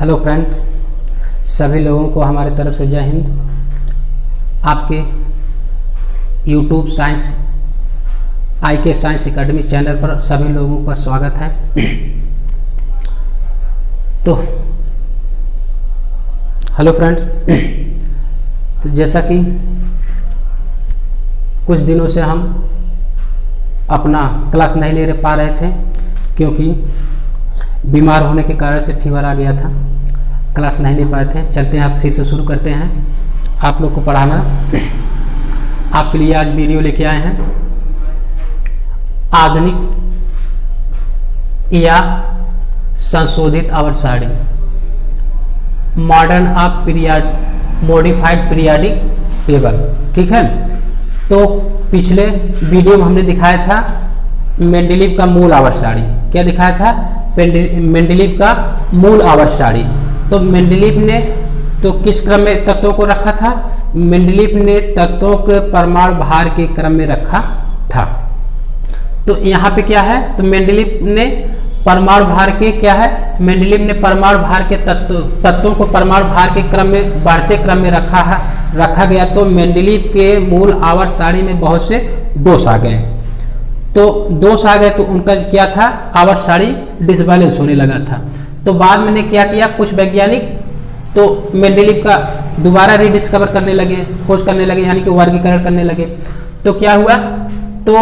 Hello friends, सभी लोगों को हमारे तरफ से जय हिंद। आपके YouTube science IK science academy channel पर सभी लोगों का स्वागत है। तो हेलो फ्रेंड्स, तो जैसा कि कुछ दिनों से हम अपना क्लास नहीं ले पा रहे थे क्योंकि बीमार होने के कारण से फीवर आ गया था, क्लास नहीं ले पाए थे। चलते हैं, आप फिर से शुरू करते हैं आप लोग को पढ़ाना। आपके लिए आज वीडियो लेके आए हैं आधुनिक या संशोधित आवर्त modern of modified periodic table. ठीक है, तो पिछले वीडियो में हमने दिखाया था मेंडलीव का मूल आवर्त सारणी। क्या दिखाया था? मेंडलीव का मूल आवर्त सारणी। तो मेंडलीव ने तो किस क्रम में तत्वों को रखा था? मेंडलीव ने तत्वों के परमाणु भार के क्रम में रखा था। तो यहाँ पे क्या है? तो मेंडलीव ने परमाणु भार के क्या है? मेंडलीव ने परमाणु भार के तत्वों को परमाणु भार के क्रम में बढ़ते क्रम में रखा गया। तो मेंडलीव के मूल आवर्त सारणी में बहुत से दोष आ गए। तो दोष आ गए तो उनका क्या था? आवर्त सारणी डिसबैलेंस होने लगा था। तो बाद में क्या किया? कुछ वैज्ञानिक तो मेंडलीव का दोबारा रिडिस्कवर करने लगे, खोज करने लगे, यानी कि वर्गीकरण करने लगे। तो क्या हुआ? तो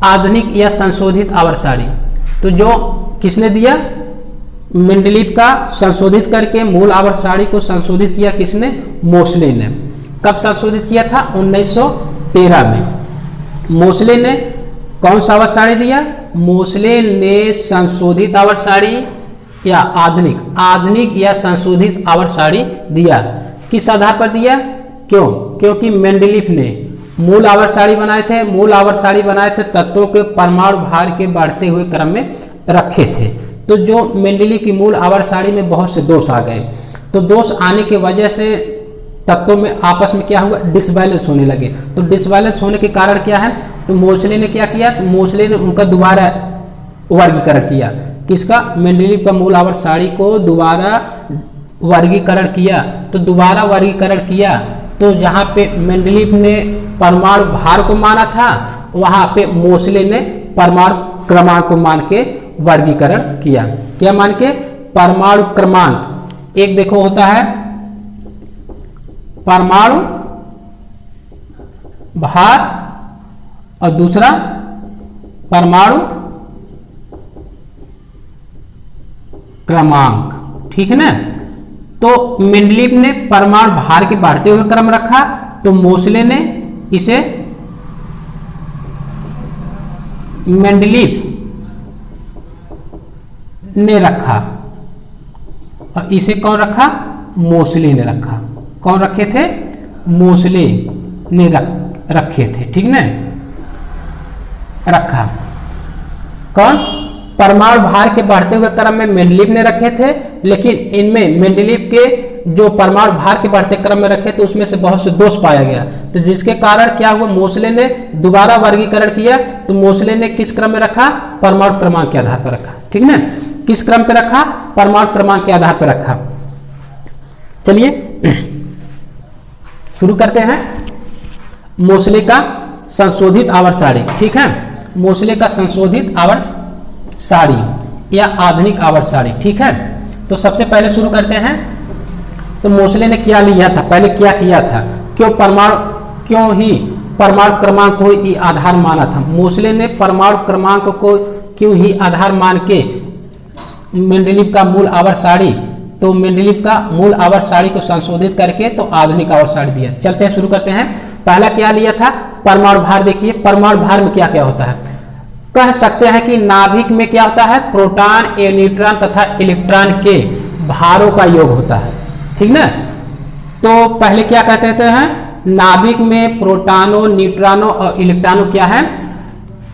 आधुनिक या संशोधित आवर्त सारणी, तो जो किसने दिया? मेंडलीव का संशोधित करके मूल आवर्त सारणी को संशोधित किया किसने? मोसले ने। कब संशोधित किया था? 1913 में। मोसले ने कौन सा आवर्त सारणी दिया? मोसले ने संशोधित आवर्त सारणी या आधुनिक या संशोधित आवर्त सारणी दिया। किस आधार पर दिया? क्यों? क्योंकि मेंडलीव ने मूल आवर्त सारणी बनाए थे। मूल आवर्त सारणी बनाए थे तत्वों के परमाणु भार के बढ़ते हुए क्रम में रखे थे। तो जो मेंडलीव की मूल आवर्त सारणी में बहुत से दोष आ गए। तो दोष आने की वजह से तत्वों में आपस में क्या हुआ? डिसबैलेंस होने लगे। तो डिसबैलेंस होने के कारण क्या है? तो मोसले ने क्या किया? तो मोसले ने उनका दोबारा वर्गीकरण किया। किसका? मेंडलीव का मूल आवर्त सारणी को दोबारा वर्गीकरण किया। तो दोबारा वर्गीकरण किया तो जहाँ पे मेंडलीव ने परमाणु भार को माना था, वहाँ पे मोसले ने परमाणु क्रमांक को मान के वर्गीकरण किया। क्या मान के? परमाणु क्रमांक। एक देखो होता है परमाणु भार और दूसरा परमाणु क्रमांक। ठीक है ना? तो मेंडलीव ने परमाणु भार के बढ़ते हुए क्रम रखा, तो मोसले ने इसे मेंडलीव ने रखा और इसे कौन रखा? मोसले ने रखा। कौन रखे थे? मोसले ने रखे थे। ठीक ना? रखा। कौन? परमाणु भार के बढ़ते हुए क्रम में मेंडलीव ने रखे थे, लेकिन इनमें मेंडलीव के जो परमाणु भार के बढ़ते क्रम में रखे तो उसमें से बहुत से दोष पाया गया। तो जिसके कारण क्या हुआ? मोसले ने दोबारा वर्गीकरण किया। तो मोसले ने किस क्रम में रखा? परमाणु क्रमांक के आधार पर रखा। ठीक ना? किस क्रम पे रखा? परमाणु क्रमांक के आधार पर रखा। चलिए शुरू करते हैं मोसले का संशोधित आवर्त सारणी। ठीक है, मोसले का संशोधित आवर्त सारणी या आधुनिक आवर्त सारणी। ठीक है, तो सबसे पहले शुरू करते हैं। तो मोसले ने क्या लिया था? पहले क्या किया था? क्यों ही परमाणु क्रमांक को ही आधार माना था? मोसले ने परमाणु क्रमांक को क्यों ही आधार मान के मेंडलीव का मूल आवर्त सारणी, तो मेंडलीव का मूल आवर्त सारणी को संशोधित करके तो आधुनिक आवर्त सारणी दिया। चलते हैं, शुरू करते हैं। पहला क्या लिया था? परमाणु भार। देखिए परमाणु भार में क्या क्या होता है? कह सकते हैं कि नाभिक में क्या होता है? प्रोटॉन, न्यूट्रॉन तथा इलेक्ट्रॉन के भारों का योग होता है। ठीक ना? तो पहले क्या कहते हैं? नाभिक में प्रोटॉनों, न्यूट्रॉनों और इलेक्ट्रॉनों क्या है?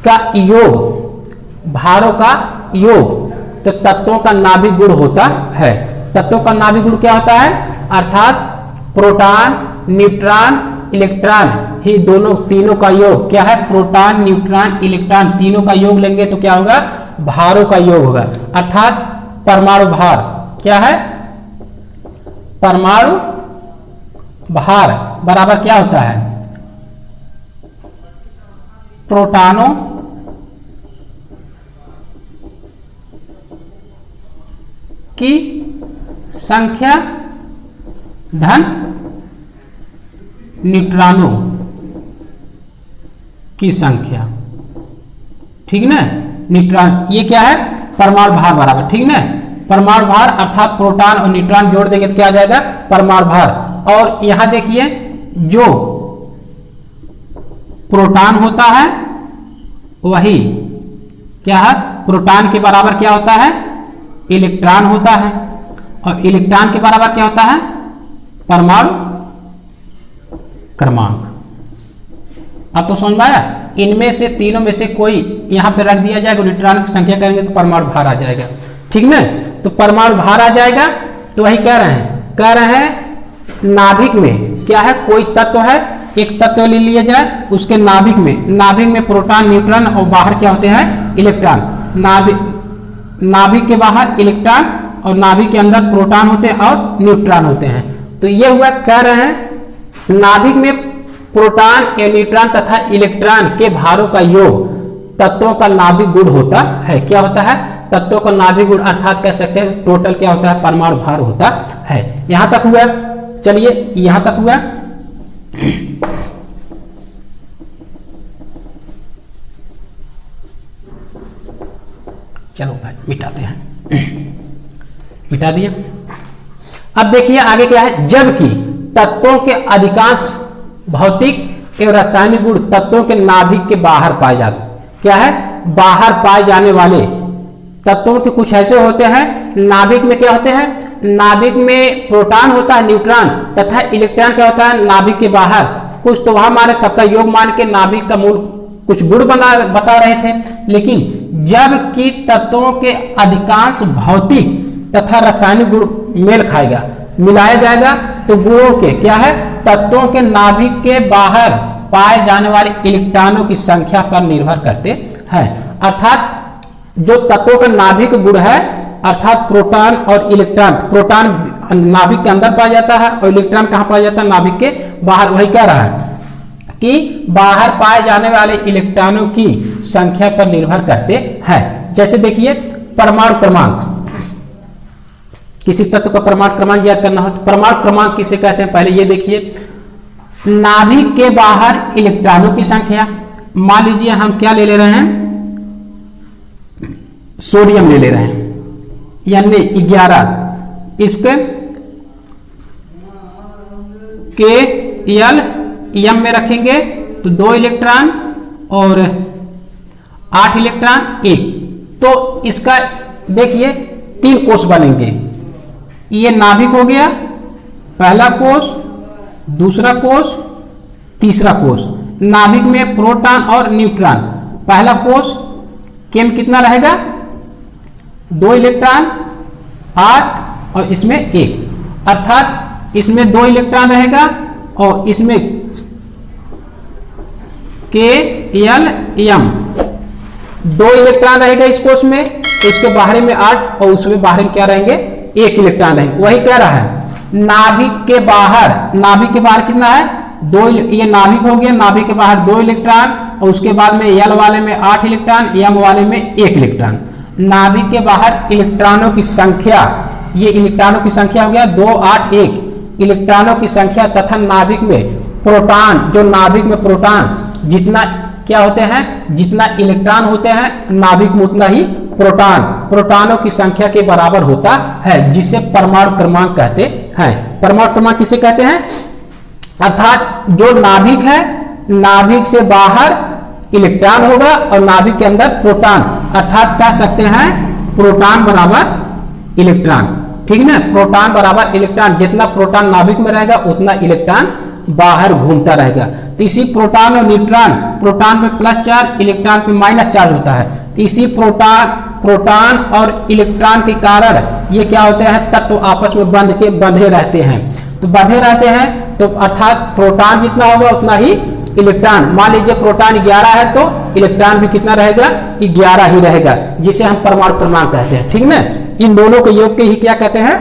का योग, भारों का योग। तो तत्वों का नाभिक गुण होता है। तत्वों का नाभिक गुण क्या होता है? अर्थात प्रोटॉन, न्यूट्रॉन, इलेक्ट्रॉन ही तीनों का योग क्या है? प्रोटॉन, न्यूट्रॉन, इलेक्ट्रॉन तीनों का योग लेंगे तो क्या होगा? भारों का योग होगा। अर्थात परमाणु भार क्या है, परमाणु भार बराबर क्या होता है, प्रोटॉनों की संख्या धन न्यूट्रॉनों की संख्या। ठीक ना, न्यूट्रॉन ये क्या है, परमाणु भार बराबर, ठीक ना, परमाणु भार अर्थात प्रोटॉन और न्यूट्रॉन जोड़ देंगे तो क्या आ जाएगा, परमाणु भार। और यहां देखिए जो प्रोटॉन होता है वही क्या है, प्रोटॉन के बराबर क्या होता है, इलेक्ट्रॉन होता है, और इलेक्ट्रॉन के बराबर क्या होता है, परमाणु क्रमांक। अब तो समझ में आया, इनमें से तीनों में से कोई यहां पे रख दिया जाएगा, न्यूट्रॉन की संख्या करेंगे तो परमाणु भार आ जाएगा। ठीक ना, तो परमाणु भार आ जाएगा। तो वही कह रहे हैं नाभिक में क्या है, कोई तत्व है, एक तत्व ले लिया जाए, उसके नाभिक में प्रोटॉन न्यूट्रॉन और बाहर क्या होते हैं, इलेक्ट्रॉन। नाभिक के बाहर इलेक्ट्रॉन और नाभिक के अंदर प्रोटॉन होते हैं और न्यूट्रॉन होते हैं। तो ये हुआ, कह रहे हैं नाभिक में प्रोटॉन या न्यूट्रॉन तथा इलेक्ट्रॉन के भारों का योग तत्वों का नाभिक गुण होता है। क्या होता है, तत्वों का नाभिक गुण, अर्थात कह सकते हैं टोटल क्या होता है, परमाणु भार होता है। यहां तक हुआ, चलिए यहां तक हुआ। चलो भाई मिटाते हैं, मिटा दिया। अब देखिए आगे क्या है, जबकि तत्वों के अधिकांश भौतिक एवं रासायनिक गुण तत्वों के नाभिक के बाहर पाए जाते। क्या है, बाहर पाए जाने वाले तत्वों के कुछ ऐसे होते हैं, नाभिक में क्या होते हैं, नाभिक में प्रोटॉन होता है, न्यूट्रॉन तथा इलेक्ट्रॉन क्या होता है नाभिक के बाहर। कुछ तो वहां माने सबका योग मान के नाभिक का मूल कुछ गुण बता रहे थे, लेकिन जबकि तत्वों के अधिकांश भौतिक तथा रासायनिक गुण मेल खाएगा, मिलाया जाएगा, तो गुणों के क्या है, तत्वों के नाभिक के बाहर पाए जाने वाले इलेक्ट्रॉनों की संख्या पर निर्भर करते हैं। अर्थात जो तत्वों का नाभिक गुण है, अर्थात प्रोटॉन और इलेक्ट्रॉन, प्रोटॉन नाभिक के अंदर पाया जाता है और इलेक्ट्रॉन कहां पाया जाता है, नाभिक के बाहर। वही कह रहा है कि बाहर पाए जाने वाले इलेक्ट्रॉनों की संख्या पर निर्भर करते हैं। जैसे देखिए परमाणु क्रमांक, किसी तत्व का परमाणु क्रमांक याद करना हो तो परमाणु क्रमांक किसे कहते हैं, पहले ये देखिए, नाभिक के बाहर इलेक्ट्रॉनों की संख्या। मान लीजिए हम क्या ले रहे हैं, सोडियम ले रहे हैं, यानी 11, इसके के एम में रखेंगे तो 2 इलेक्ट्रॉन और 8 इलेक्ट्रॉन 1, तो इसका देखिए 3 कोष बनेंगे। ये नाभिक हो गया, पहला कोष, दूसरा कोष, तीसरा कोष। नाभिक में प्रोटॉन और न्यूट्रॉन, पहला कोष के में कितना रहेगा, 2 इलेक्ट्रॉन 8 और इसमें 1, अर्थात इसमें 2 इलेक्ट्रॉन रहेगा और इसमें के एल एम 2 इलेक्ट्रॉन रहेगा इस कोष में, इसके बाहर में 8 और उसमें बाहर में क्या रहेंगे, 1 इलेक्ट्रॉन रहेंगे। वही कह रहा है नाभिक के बाहर कितना है, 2, ये नाभिक हो गया, नाभिक के बाहर 2 इलेक्ट्रॉन और उसके बाद में एल वाले में 8 इलेक्ट्रॉन, एम वाले में 1 इलेक्ट्रॉन। नाभिक के बाहर इलेक्ट्रॉनों की संख्या, ये इलेक्ट्रॉनों की संख्या हो गया 2, 8, 1 इलेक्ट्रॉनों की संख्या, तथा नाभिक में प्रोटॉन, जो नाभिक में प्रोटॉन जितना क्या होते हैं, जितना इलेक्ट्रॉन होते हैं नाभिक में उतना ही प्रोटॉनों की संख्या के बराबर होता है, जिसे परमाणु क्रमांक कहते हैं। परमाणु क्रमांक किसे कहते हैं, अर्थात जो नाभिक है, नाभिक से बाहर इलेक्ट्रॉन होगा और नाभिक के अंदर प्रोटॉन, अर्थात कह सकते हैं प्रोटॉन बराबर इलेक्ट्रॉन। ठीक ना, प्रोटॉन बराबर इलेक्ट्रॉन, जितना प्रोटॉन नाभिक में रहेगा उतना इलेक्ट्रॉन बाहर घूमता रहेगा। तो इसी प्रोटॉन और न्यूट्रॉन, प्रोटॉन पे प्लस चार्ज, इलेक्ट्रॉन पे माइनस चार्ज होता है। तो इसी प्रोटॉन और इलेक्ट्रॉन के कारण ये क्या होते हैं, तत्व आपस में बंधे रहते हैं। तो बंधे रहते हैं तो अर्थात प्रोटॉन जितना होगा उतना ही इलेक्ट्रॉन। मान लीजिए प्रोटॉन 11 है तो इलेक्ट्रॉन भी कितना रहेगा, 11 ही रहेगा, जिसे हम परमाणु क्रमांक कहते हैं। ठीक ना, इन दोनों के योग के ही क्या कहते हैं,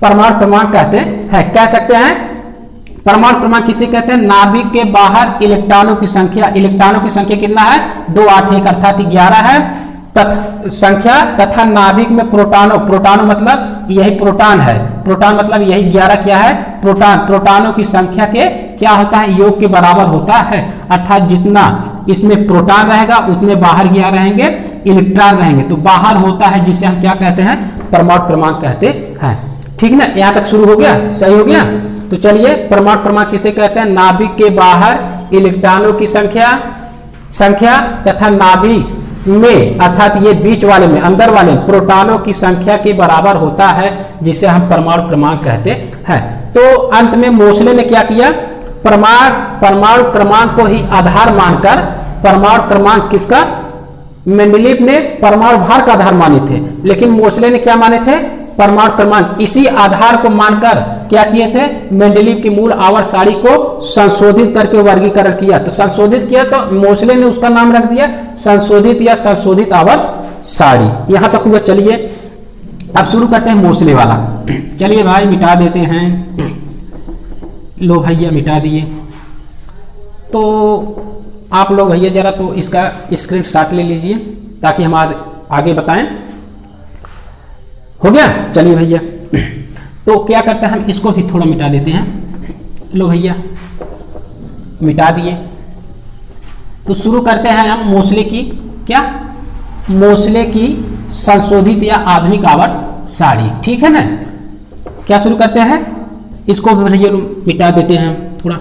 परमाणु क्रमांक कहते हैं। कह सकते हैं परमाणु क्रमांक किसे कहते हैं, नाभिक के बाहर इलेक्ट्रॉनों की संख्या, इलेक्ट्रॉनों की संख्या कितना है 2, 8, 1 अर्थात 11 है संख्या, तथा नाभिक में प्रोटॉनों, प्रोटॉनों मतलब यही प्रोटॉन है, प्रोटॉन मतलब यही 11 क्या है प्रोटॉन, प्रोटॉनों की संख्या के क्या होता है योग के बराबर होता है। अर्थात जितना इसमें प्रोटॉन रहेगा उतने बाहर क्या रहेंगे, इलेक्ट्रॉन रहेंगे, तो बाहर होता है जिसे हम क्या कहते हैं, परमाणु क्रमांक कहते हैं। ठीक ना, यहाँ तक शुरू हो गया, सही हो गया। तो चलिए परमाणु क्रमांक किसे कहते हैं, नाभिक के बाहर इलेक्ट्रॉनों की संख्या तथा नाभिक में अर्थात ये बीच वाले में, अंदर वाले प्रोटॉनों की संख्या के बराबर होता है, जिसे हम परमाणु क्रमांक कहते हैं। तो अंत में मोसले ने क्या किया, परमाणु क्रमांक को ही आधार मानकर, परमाणु क्रमांक किसका, मेंडलीव ने परमाणु भार का आधार माने थे, लेकिन मोसले ने क्या माने थे, परमाणु क्रमांक। इसी आधार को मानकर क्या किए थे, मेंडलीव की मूल आवर्त सारणी को संशोधित करके वर्गीकरण किया। तो संशोधित किया तो मोसले ने उसका नाम रख दिया संशोधित या संशोधित आवर्त सारणी। यहां तक हुआ। चलिए अब शुरू करते हैं मोसले वाला। चलिए भाई मिटा देते हैं, लो भैया मिटा दिए। तो आप लोग भैया जरा तो इसका स्क्रीनशॉट ले लीजिए ताकि हम आगे बताएं। हो गया, चलिए भैया। तो क्या करते हैं, हम इसको भी थोड़ा मिटा देते हैं। लो भैया मिटा दिए। तो शुरू करते हैं हम मोसले की, क्या, मोसले की संशोधित या आधुनिक आवर्त सारणी। ठीक है ना, क्या शुरू करते हैं, इसको भी भैया मिटा देते हैं थोड़ा।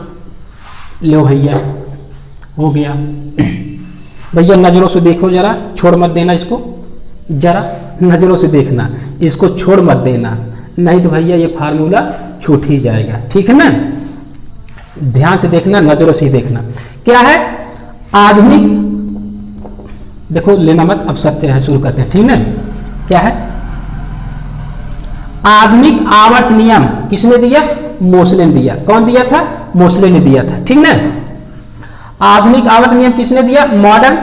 लो भैया हो गया। भैया नजरों से देखो जरा, छोड़ मत देना इसको, जरा नजरों से देखना, इसको छोड़ मत देना, नहीं तो भैया ये फार्मूला छूट ही जाएगा। ठीक है ना, ध्यान से देखना, नजरों से ही देखना। क्या है आधुनिक, देखो लेना मत, अब सत्य है, शुरू करते हैं। ठीक है, क्या है आधुनिक आवर्त नियम, किसने दिया, मोसले ने दिया। कौन दिया था, मोसले ने दिया था। ठीक ना, आधुनिक आवर्त नियम किसने दिया, मॉडर्न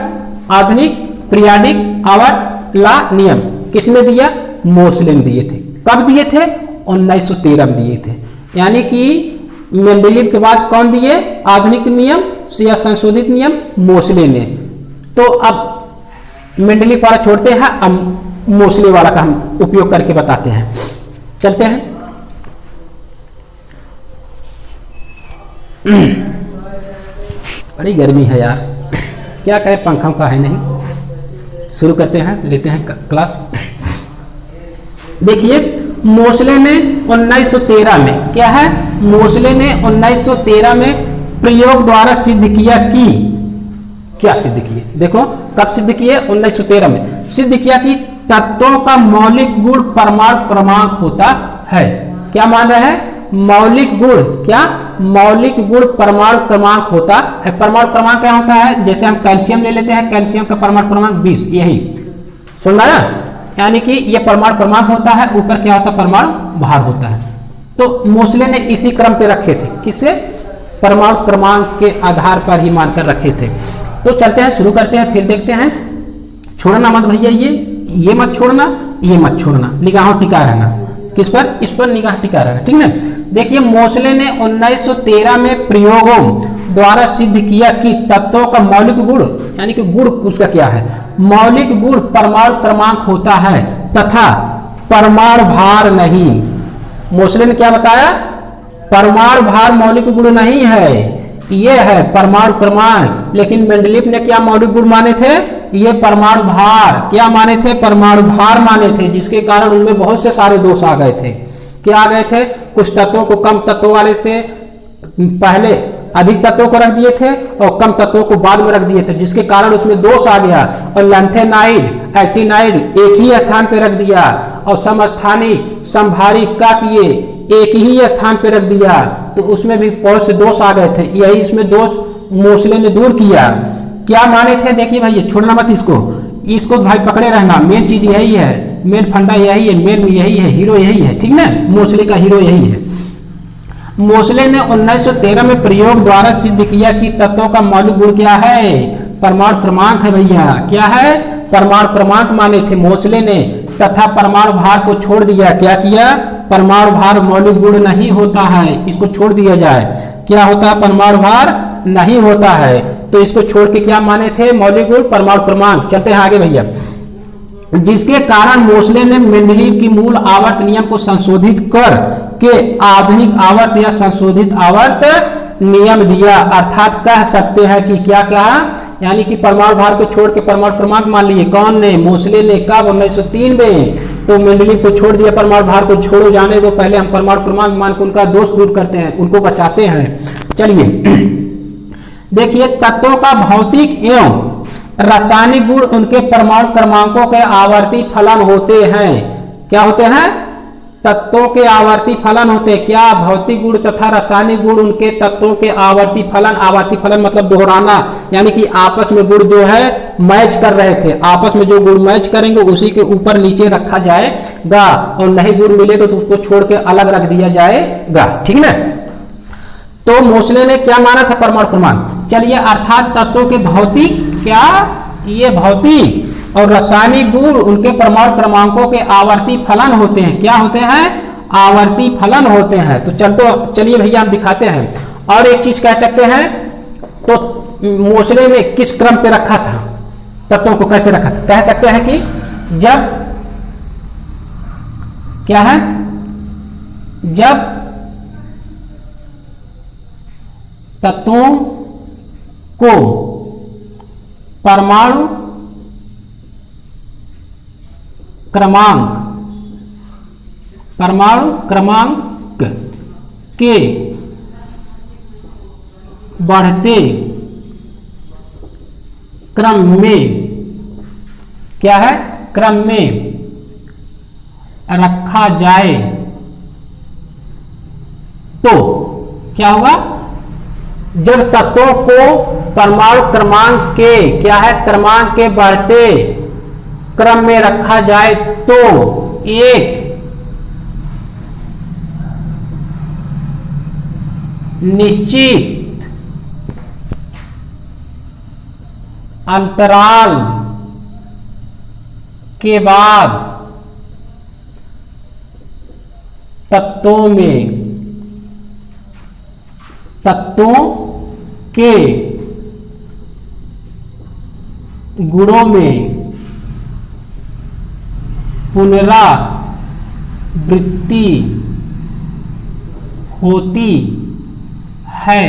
आधुनिक पीरियाडिक आवर्त ला नियम किसने दिया, मोसले ने दिए थे। कब दिए थे, 1913 में दिए थे। यानी कि मेंडलीव के बाद कौन दिए आधुनिक नियम या संशोधित नियम, मोसले ने। तो अब मेंडलीव वाला छोड़ते हैं, अब मोसले वाला का हम उपयोग करके बताते हैं। चलते हैं। बड़ी गर्मी है यार, क्या करें, पंखा का है नहीं। शुरू करते हैं, लेते हैं क्लास। देखिए मोसले ने 1913 में, क्या है, मोसले ने 1913 में प्रयोग द्वारा सिद्ध किया कि, क्या सिद्ध किए, देखो कब सिद्ध किए, 1913 में सिद्ध किया कि तत्वों का मौलिक गुण परमाणु क्रमांक होता है। क्या मान रहे हैं, मौलिक गुण, क्या, मौलिक गुण परमाणु क्रमांक होता है। परमाणु क्रमांक क्या होता है, जैसे हम कैल्शियम ले लेते हैं, कैल्शियम का परमाणु क्रमांक 20, यही सुन रहा है, यानी कि ये परमाणु क्रमांक होता है, ऊपर क्या होता है, परमाणु भार होता है। तो मोसले ने इसी क्रम पे रखे थे, किसे, परमाणु क्रमांक के आधार पर ही मानकर रखे थे। तो चलते हैं, शुरू करते हैं, फिर देखते हैं। छोड़ना मत भैया, ये मत छोड़ना, ये मत छोड़ना, निगाहों टिका रहना, किस पर, इस पर निगाह टिका रहना। ठीक है, देखिए मोसले ने 1913 में प्रयोगों द्वारा सिद्ध किया कि तत्वों का मौलिक गुण, यानी कि गुण उसका क्या है, मौलिक गुण परमाणु क्रमांक होता है तथा परमाणु भार नहीं। मोसले ने क्या बताया, परमाणु भार मौलिक गुण नहीं है, ये है परमाणु क्रमांक। लेकिन मेंडलीव ने क्या मौलिक गुण माने थे, ये परमाणु भार, क्या माने थे, परमाणु भार माने थे, जिसके कारण उनमें बहुत से सारे दोष आ गए थे। क्या आ गए थे, कुछ तत्वों को कम तत्वों वाले से पहले अधिक तत्वों को रख दिए थे और कम तत्वों को बाद में रख दिए थे, जिसके कारण उसमें दोष आ गया। और लैंथेनाइड, एक्टिनाइड एक ही स्थान पे रख दिया और समस्थानिक, संभारिक का किए एक ही स्थान पे रख दिया, तो उसमें भी बहुत से दोष आ गए थे। यही इसमें दोष मोसले ने दूर किया। क्या माने थे, देखिए भाई छोड़ना मत इसको भाई पकड़े रहना, मेन चीज यही है, मेन फंडा यही है, मेन यही है, हीरो यही है। ठीक ना, मोसले का हीरो यही है। मोसले ने 1913 में प्रयोग द्वारा सिद्ध किया कि तत्वों का मौलिक गुण क्या है, परमाणु क्रमांक है भैया। क्या है, परमाणु क्रमांक माने थे मोसले ने। तथा परमाणु भार को छोड़ दिया। क्या किया? परमाणु भार मौलिक गुण नहीं होता है, इसको छोड़ दिया जाए। क्या होता है? परमाणु भार नहीं होता है। तो इसको छोड़ के क्या माने थे? मौलिक गुण, परमाणु क्रमांक। चलते हैं आगे भैया। जिसके कारण मोसले ने मेंडलीव की मूल आवर्त नियम को संशोधित कर के आधुनिक आवर्त या संशोधित आवर्त नियम दिया। अर्थात कह सकते हैं कि क्या कहा? यानी कि परमाणु भार को छोड़ के परमाणु क्रमांक मान लिए। कौन ने? मोसले ने। कब? 1903 में। तो मेंडलीव को छोड़ दिया, परमाणु भार को छोड़ो, जाने दो, पहले हम परमाणु क्रमांक मान के उनका दोष दूर करते हैं, उनको बचाते हैं। चलिए देखिए, तत्वों का भौतिक एवं रासायनिक गुण उनके परमाणु क्रमांकों के आवर्ती फलन होते हैं। क्या होते हैं? तत्वों के आवर्ती फलन होते हैं। क्या? भौतिक गुण तथा रासायनिक गुण उनके तत्वों के आवर्ती फलन। आवर्ती फलन मतलब दोहराना, यानी कि आपस में गुण जो है मैच कर रहे थे, आपस में जो गुण मैच करेंगे उसी के ऊपर नीचे रखा जाएगा, और नहीं गुण मिले तो उसको छोड़ के अलग रख दिया जाएगा। ठीक ना? तो मोसले ने क्या माना था? परमाणु क्रमांक। चलिए, अर्थात तत्वों के भौतिक, क्या ये भौतिक और रासायनिक गुण उनके परमाणु क्रमांकों के आवर्ती फलन होते हैं। क्या होते हैं? आवर्ती फलन होते हैं। तो चलिए भैया हम दिखाते हैं। और एक चीज कह सकते हैं, तो मोसले ने किस क्रम पे रखा था? तत्वों को कैसे रखा था? कह सकते हैं कि जब क्या है, जब तत्वों को परमाणु क्रमांक के बढ़ते क्रम में, क्या है, क्रम में रखा जाए तो क्या होगा? जब तत्वों को परमाणु क्रमांक के, क्या है, क्रमांक के बढ़ते क्रम में रखा जाए तो एक निश्चित अंतराल के बाद तत्वों के गुणों में पुनरावृत्ति होती है।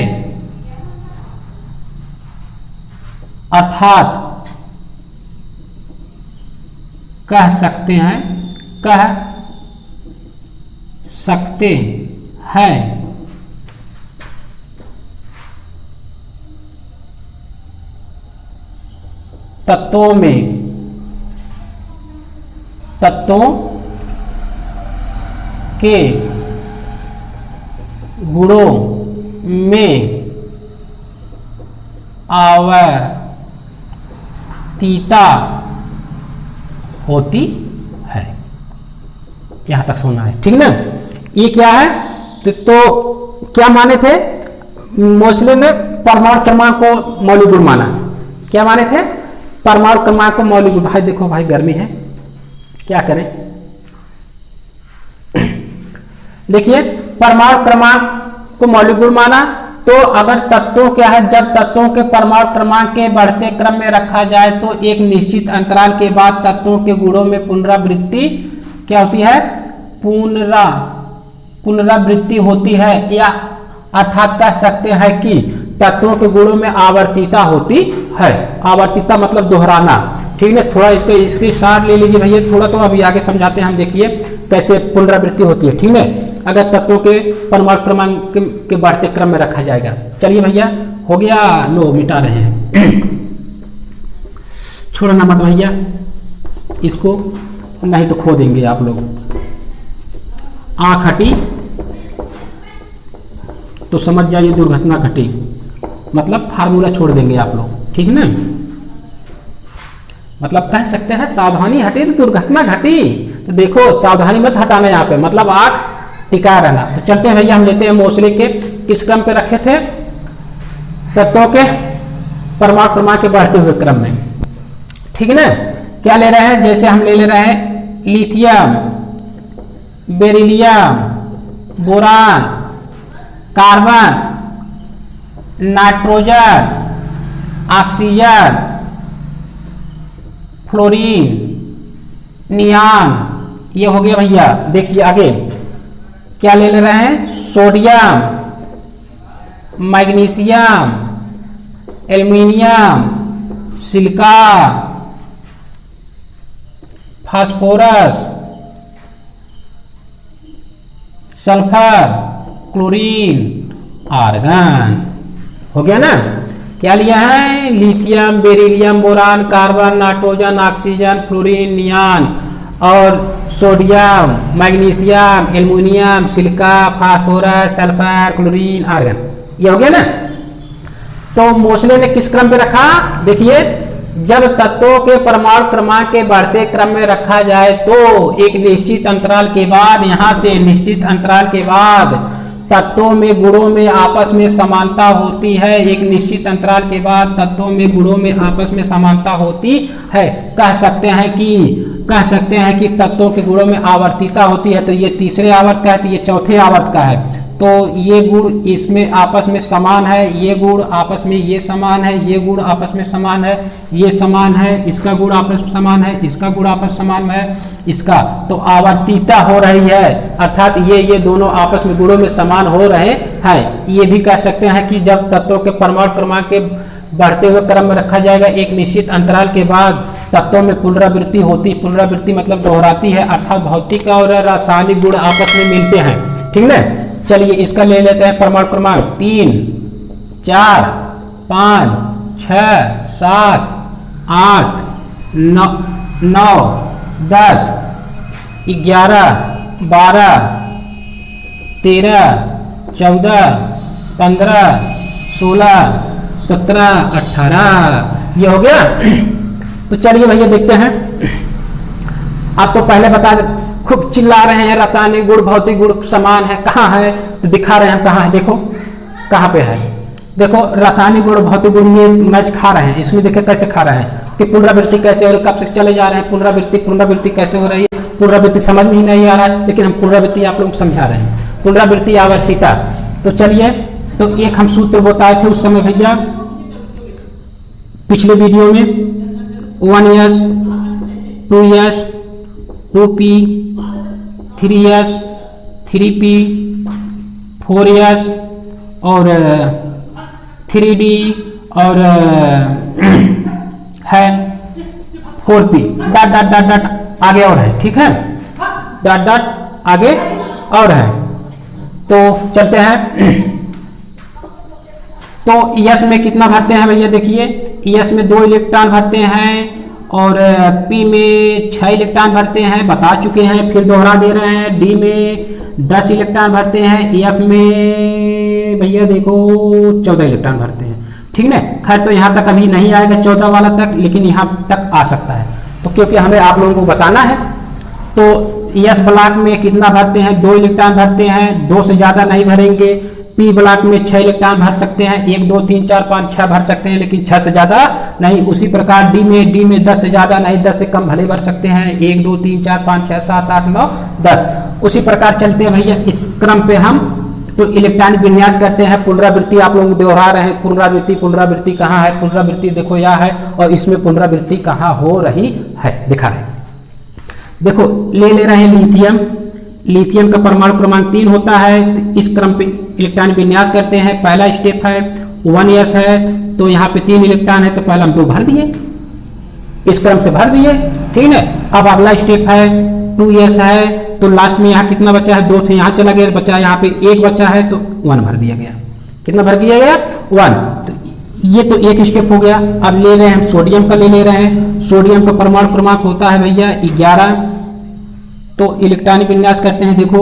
अर्थात कह सकते हैं तत्वों के गुणों में आवर्तीता होती है। यहां तक सुनना है, ठीक ना? ये क्या है? तो क्या माने थे मोसले ने? परमाणु क्रमांक को मौलिक गुण माना। क्या माने थे? परमाणु क्रमांक को मौलिक गुण। भाई देखो भाई, गर्मी है, क्या करें? देखिए, परमाणु क्रमांक को मौलिक गुण माना तो अगर तत्वों, क्या है, जब तत्वों के परमाणु क्रमांक के बढ़ते क्रम में रखा जाए तो एक निश्चित अंतराल के बाद तत्वों के गुणों में पुनरावृत्ति, क्या होती है? पुनरावृत्ति होती है, या अर्थात कह सकते हैं कि तत्वों के गुणों में आवर्तीता होती है। आवर्तीता मतलब दोहराना, ठीक है? थोड़ा इसकी सार ले लीजिए भैया, थोड़ा तो अभी आगे समझाते हैं हम। देखिए कैसे पुनरावृत्ति होती है, ठीक है, अगर तत्वों के परमाणु क्रमांक के बढ़ते क्रम में रखा जाएगा। चलिए भैया, हो गया, लो मिटा रहे हैं। छोड़ना मत भैया इसको, नहीं तो खो देंगे आप लोग। आंख हटी तो समझ जाइए दुर्घटना घटी, मतलब फार्मूला छोड़ देंगे आप लोग, ठीक है ना? मतलब कह सकते हैं सावधानी हटी तो दुर्घटना घटी। तो देखो, सावधानी मत हटाना यहाँ पे, मतलब आंख टिका रहना। तो चलते हैं भैया, हम लेते हैं मोसले के किस क्रम पे रखे थे? तत्वों के परमाणु क्रमांक के बढ़ते हुए क्रम में, ठीक है ना? क्या ले रहे हैं? जैसे हम ले रहे हैं lithium, beryllium, boron, carbon, nitrogen, oxygen, fluorine, neon, ये हो गया भैया। देखिए आगे क्या ले रहे हैं, sodium, magnesium, aluminium, silica, phosphorus, sulphur, chlorine, argon. हो गया ना। क्या लिया है, lithium, beryllium, boron, carbon, nitrogen, oxygen, fluorine, neon और sodium, magnesium, aluminium, silica, phosphorus, sulphur, chlorine, argon. ये हो गया ना। तो मोसले ने किस क्रम पे रखा, देखिए जब तत्वों के परमाणु क्रमांक के बढ़ते क्रम में रखा जाए तो एक निश्चित अंतराल के बाद, यहां से निश्चित अंतराल के बाद तत्वों में गुणों में आपस में समानता होती है। एक निश्चित अंतराल के बाद तत्वों में गुणों में आपस में समानता होती है। कह सकते हैं कि तत्वों के गुणों में आवर्तिता होती है। तो ये तीसरे आवर्त का है, तो ये चौथे आवर्त का है। तो ये गुण इसमें आपस में समान है, ये गुण आपस में ये समान है, ये गुण आपस में समान है, ये समान है, इसका गुण आपस में समान है, इसका गुण आपस समान है, इसका। तो आवर्तिता हो रही है, अर्थात ये दोनों आपस में गुणों में समान हो रहे हैं। ये भी कह सकते हैं कि जब तत्वों के परमाणु क्रमांक के बढ़ते हुए क्रम में रखा जाएगा, एक निश्चित अंतराल के बाद तत्वों में पुनरावृत्ति होती, पुनरावृत्ति मतलब दोहराती है, अर्थात भौतिक और रासायनिक गुण आपस में मिलते हैं। ठीक ना। चलिए इसका ले लेते हैं परमाणु क्रमांक 3, 4, 5, 6, 7, 8, 9, 10, 11, 12, 13, 14, 15, 16, 17, 18। ये हो गया। तो चलिए भैया देखते हैं। आप तो पहले बता दे, खूब चिल्ला रहे हैं रासायनिक गुण भौतिक गुण समान है, कहाँ है, तो दिखा रहे हैं कहाँ है। देखो कहाँ पे है, देखो रासायनिक गुण भौतिक गुण में मैच खा रहे हैं। इसमें देखिए कैसे खा रहे हैं कि पुनरावृत्ति कैसे हो रही है, कब से चले जा रहे हैं, पुनरावृत्ति कैसे हो रही है। पुनरावृत्ति समझ में ही नहीं आ रहा है, लेकिन हम पुनरावृत्ति आप लोग समझा रहे हैं। पुनरावृत्ति आवर्तिता। तो चलिए, तो एक हम सूत्र बताए थे उस समय भैया पिछले वीडियो में, 1s, 2s, 2p, 3s, 3p, 4s और 3d और है 4p, dot dot dot dot आगे और है। ठीक है, डॉट डॉट आगे और है। तो चलते हैं। तो यस में कितना भरते हैं भैया, देखिए यस में 2 इलेक्ट्रॉन भरते हैं और पी में 6 इलेक्ट्रॉन भरते हैं, बता चुके हैं, फिर दोहरा दे रहे हैं। डी में 10 इलेक्ट्रॉन भरते हैं, एफ में भैया देखो 14 इलेक्ट्रॉन भरते हैं। ठीक है, खैर तो यहाँ तक अभी नहीं आएगा 14 वाला तक, लेकिन यहाँ तक आ सकता है। तो क्योंकि हमें आप लोगों को बताना है, तो यस ब्लॉक में कितना भरते हैं, 2 इलेक्ट्रॉन भरते हैं, 2 से ज़्यादा नहीं भरेंगे। पी ब्लॉक में 6 इलेक्ट्रॉन भर सकते हैं, 1 2 3 4 5 6 भर सकते हैं, लेकिन 6 से ज़्यादा नहीं। उसी प्रकार डी में 10 से ज़्यादा नहीं, 10 से कम भले भर सकते हैं, 1 2 3 4 5 6 7 8 9 10। उसी प्रकार चलते हैं भैया इस क्रम पे हम। तो इलेक्ट्रॉनिक विन्यास करते हैं, पुनरावृत्ति आप लोग दोहरा रहे हैं। पुनरावृत्ति कहाँ है, पुनरावृत्ति देखो यहाँ है, और इसमें पुनरावृत्ति कहाँ हो रही है दिखा रहे हैं। देखो ले रहे हैं लिथियम। लिथियम का परमाणु क्रमांक 3 होता है। तो इस क्रम पे इलेक्ट्रॉनिक विन्यास करते हैं। पहला स्टेप है 1s है, तो यहाँ पे 3 इलेक्ट्रॉन है, तो पहला हम 2 भर दिए, इस क्रम से भर दिए। ठीक है, अब अगला स्टेप है 2s है, तो लास्ट में यहाँ कितना बचा है, 2 से यहाँ चला गया, बचा यहाँ पे 1 बचा है, तो 1 भर दिया गया। कितना भर दिया गया, 1। तो ये तो एक स्टेप हो गया। अब ले रहे हैं हम सोडियम का, ले रहे हैं। सोडियम का परमाणु क्रमांक होता है भैया 11। तो इलेक्ट्रॉनिक विन्यास करते हैं, देखो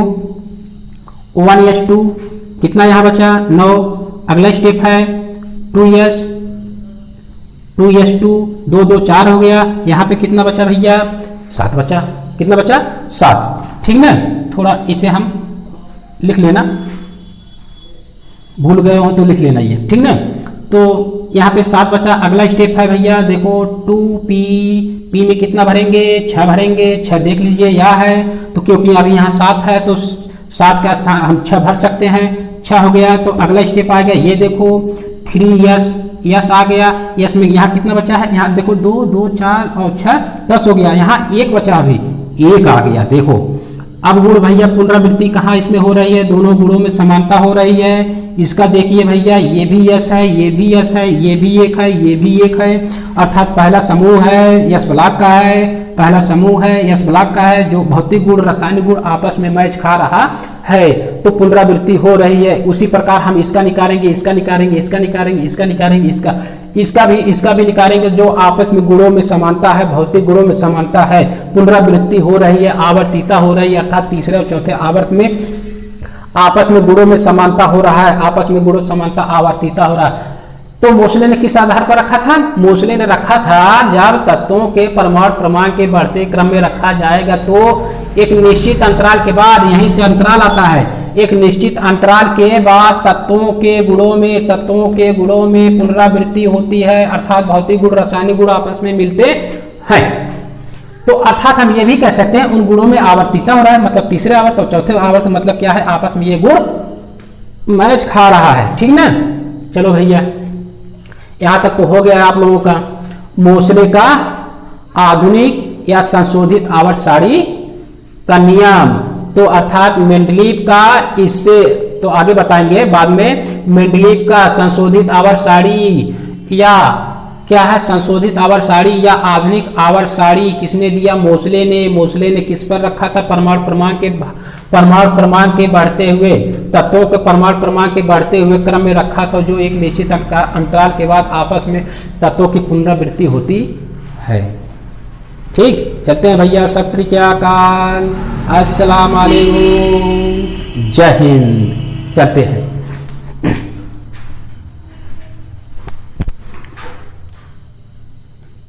1s2, कितना यहाँ बचा 9। अगला स्टेप है 2s, 2s2, 2 2 4 हो गया। यहाँ पे कितना बचा भैया, 7 बचा। कितना बचा, 7। ठीक ना, थोड़ा इसे हम लिख लेना, भूल गए हो तो लिख लेना ये। ठीक ना, तो यहाँ पे 7 बचा। अगला स्टेप है भैया देखो 2p, p में कितना भरेंगे 6 भरेंगे, 6 देख लीजिए यह है, तो क्योंकि अभी यहाँ 7 है तो 7 का स्थान हम 6 भर सकते हैं, 6 हो गया। तो अगला स्टेप आ गया ये देखो 3s, यस आ गया। यस में यहाँ कितना बचा है, यहाँ देखो 2 2 4 और 6 10 हो गया, यहाँ 1 बचा, अभी 1 आ गया देखो। अब गुण भैया पुनरावृत्ति कहाँ इसमें हो रही है, दोनों गुणों में समानता हो रही है। इसका देखिए भैया ये भी यस है, ये भी यस है, ये भी 1 है, ये भी 1 है, अर्थात पहला समूह है यस ब्लॉक का है, पहला समूह है यस ब्लॉक का है, जो भौतिक गुण रासायनिक गुण आपस में मैच खा रहा है, तो पुनरावृत्ति हो रही है। उसी प्रकार हम इसका निकालेंगे, इसका निकालेंगे, इसका निकालेंगे, इसका निकालेंगे, इसका भी निकालेंगे, जो आपस में गुणों में समानता है, भौतिक गुणों में समानता है, पुनरावृत्ति हो रही है, आवर्तिता हो रही है, अर्थात तीसरे और चौथे आवर्त में आपस में गुणों में समानता हो रहा है, आपस में गुणों समानता आवर्तिता हो रहा है। तो मोसले ने किस आधार पर रखा था, मोसले ने रखा था जब तत्वों के परमाणु क्रमांक के बढ़ते क्रम में रखा जाएगा तो एक निश्चित अंतराल के बाद, यहीं से अंतराल आता है, एक निश्चित अंतराल के बाद तत्वों के गुणों में पुनरावृत्ति होती है, अर्थात भौतिक गुण रासायनिक गुण आपस में मिलते हैं। तो अर्थात हम ये भी कह सकते हैं उन गुणों में आवर्तिता हो रहा है, मतलब तीसरे आवर्त और चौथे आवर्त, मतलब क्या है, आपस में ये गुण मैच खा रहा है, ठीक ना। चलो भैया यहाँ तक तो हो गया आप लोगों का मोसले का आधुनिक या संशोधित आवर्त सारणी का नियम। तो अर्थात मेंडलीव का इससे तो आगे बताएंगे बाद में, मेंडलीव का संशोधित आवर्त सारणी या क्या है, संशोधित आवर्त सारणी या आधुनिक आवर्त सारणी किसने दिया, मोसले ने किस पर रखा था, परमाणु क्रमांक के बढ़ते हुए, तत्वों के परमाणु क्रमांक के बढ़ते हुए क्रम में रखा था, जो एक निश्चित अंतराल के बाद आपस में तत्वों की पुनरावृत्ति होती है। ठीक, चलते हैं भैया, सत श्री अकाल, अस्सलाम वालेकुम, जय हिंद, चलते हैं।